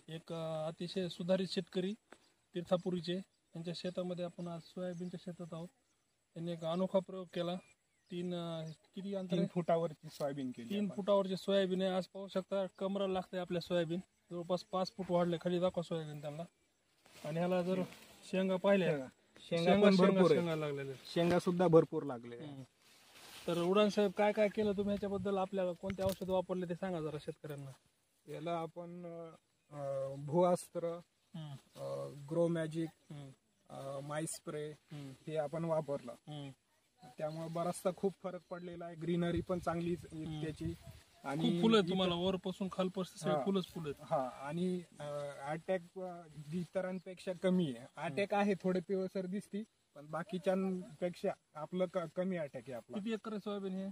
एक अतिशय सुधारित शेतकरी तीर्थापुरीचे यांच्या शेतामध्ये आपण आज सोयाबीनच्या शेतात आहोत. त्यांनी एक अनोखा प्रयोग केला. किती अंतर 3 फुटावरची सोयाबीन केली. 3 फुटावरची सोयाबीन आहे. आज पाहू शकता कमराला लागते आपल्या सोयाबीन. जवळपास 5 फूट वाढले. खाली दाखवा सोयाबीन त्यांना. आणि ह्याला जर शेंगा पाहिल्या, शेंगा पण भरपूर शेंगा लागलेले. शेंगा सुद्धा भरपूर लागले. तर उडान साहेब काय काय केलं तुम्ही ह्याच्याबद्दल, आपल्याला कोणते औषध वापरले ते सांगा जरा शेतकऱ्यांना. याला आपण भूअस्त्र, ग्रो मॅजिक, माई स्प्रे हे आपण वापरलं. त्यामुळे बराचसा खूप फरक पडलेला आहे. ग्रीनरी पण चांगली त्याची. आणि फुलं तुम्हाला वरपासून खालपासून फुलंच फुलं. हा, आणि अटॅक इतरांपेक्षा कमी आहे. अटॅक आहे, थोडे पिवळसर दिसती, पण बाकीच्यांपेक्षा आपलं कमी अटॅक आहे आपला. किती एकर सोयाबीन हे?